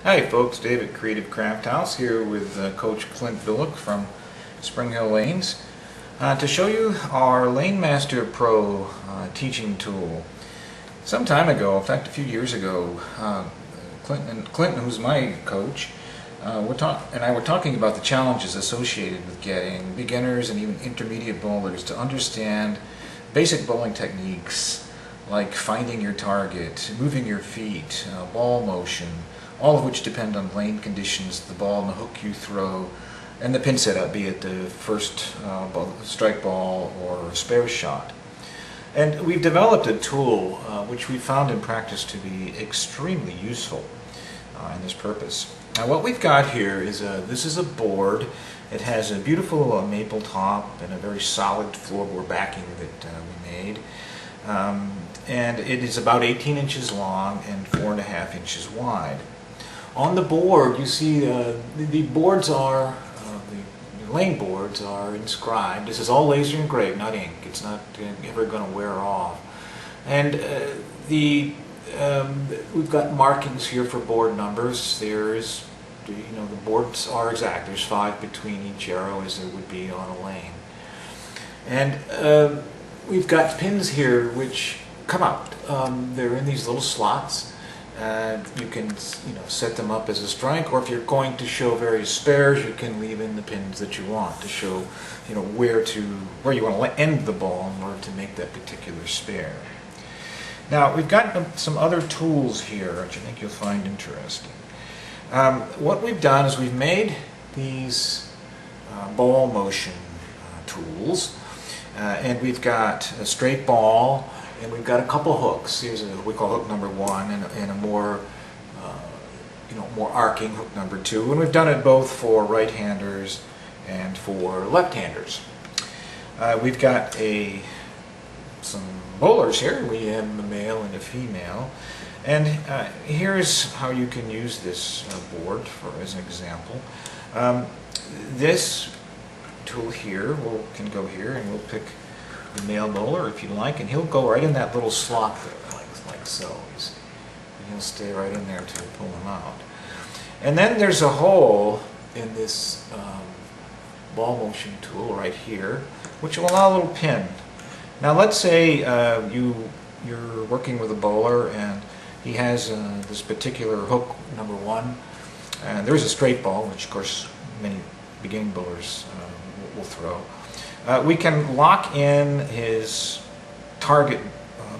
Hi folks, Dave at Creative Craft House here with Coach Clint Bullock from Spring Hill Lanes to show you our Lane Master Pro teaching tool. Some time ago, in fact a few years ago, Clint, who's my coach, and I were talking about the challenges associated with getting beginners and even intermediate bowlers to understand basic bowling techniques like finding your target, moving your feet, ball motion, all of which depend on lane conditions, the ball and the hook you throw, and the pin setup, be it the first strike ball or spare shot. And we've developed a tool which we found in practice to be extremely useful in this purpose. Now what we've got here is this is a board. It has a beautiful maple top and a very solid floorboard backing that we made. And it is about 18 inches long and 4.5 inches wide. On the board, you see the boards are, the lane boards are inscribed. This is all laser engraved, not ink. It's not ever going to wear off. And we've got markings here for board numbers. There's, the boards are exact. There's 5 between each arrow as there would be on a lane. And we've got pins here which come out. They're in these little slots. You can set them up as a strike, or if you're going to show various spares, you can leave in the pins that you want to show where you want to end the ball in order to make that particular spare. Now we've got some other tools here which I think you'll find interesting. What we've done is we've made these ball motion tools, and we've got a straight ball. And we've got a couple hooks. Here's what we call hook number 1, and a more, more arcing hook number 2. And we've done it both for right-handers and for left-handers. We've got some bowlers here. We have a male and a female. And here's how you can use this board as an example. This tool here can go here, and we'll pick the male bowler if you like, and he'll go right in that little slot there, like so. And he'll stay right in there to pull him out. And then there's a hole in this ball motion tool right here, which will allow a little pin. Now let's say you're working with a bowler and he has this particular hook number 1, and there's a straight ball, which of course many beginning bowlers will throw. We can lock in his target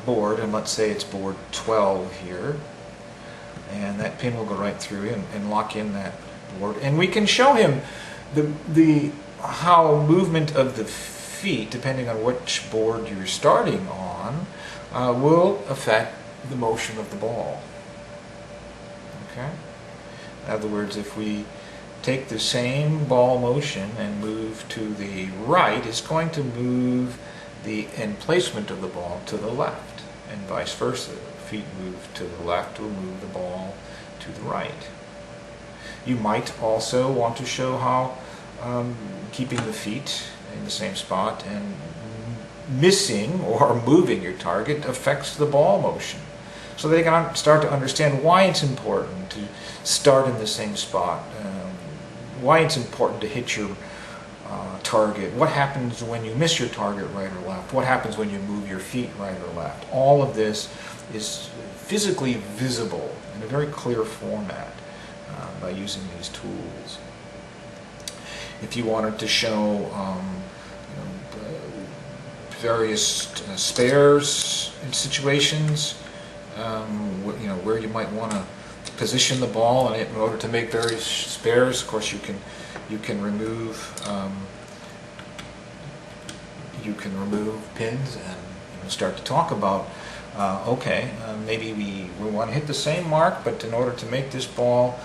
board, and let's say it's board 12 here, and that pin will go right through and lock in that board. And we can show him how movement of the feet, depending on which board you're starting on, will affect the motion of the ball. Okay? In other words, if we take the same ball motion and move to the right, it's going to move the end placement of the ball to the left, and vice versa. Feet move to the left will move the ball to the right. You might also want to show how keeping the feet in the same spot and missing or moving your target affects the ball motion. So they can start to understand why it's important to start in the same spot. Why it's important to hit your target, what happens when you miss your target right or left, what happens when you move your feet right or left. All of this is physically visible in a very clear format by using these tools. If you wanted to show various spares in situations, where you might want to position the ball in order to make various spares. Of course, you can remove pins and start to talk about maybe we want to hit the same mark, but in order to make this ball,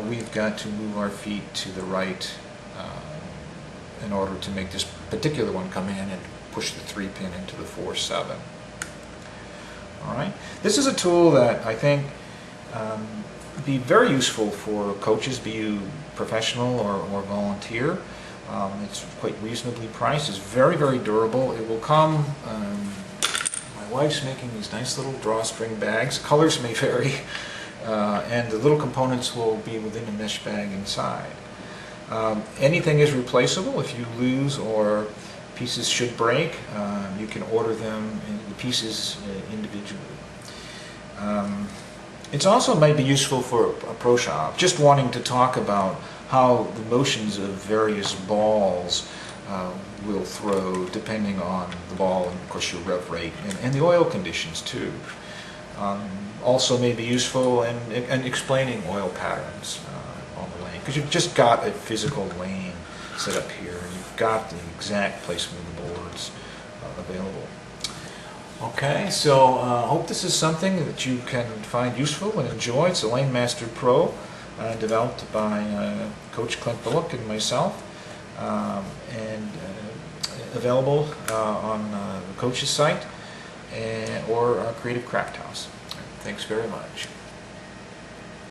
we've got to move our feet to the right in order to make this particular one come in and push the 3 pin into the 4-7. All right. This is a tool that I think be very useful for coaches, be you professional or volunteer. It's quite reasonably priced. It's very, very durable. It will come, my wife's making these nice little drawstring bags. Colors may vary, and the little components will be within a mesh bag inside. Anything is replaceable. If you lose or pieces should break, you can order them in the pieces individually. It's also might be useful for a pro shop, just wanting to talk about how the motions of various balls will throw depending on the ball and of course your rev rate and the oil conditions too. Also may be useful in explaining oil patterns on the lane, because you've just got a physical lane set up here and you've got the exact placement of the boards available. Okay, so hope this is something that you can find useful and enjoy. It's a Lane Master Pro developed by Coach Clint Bullock and myself, and available on the coach's site or Creative Craft House. Thanks very much.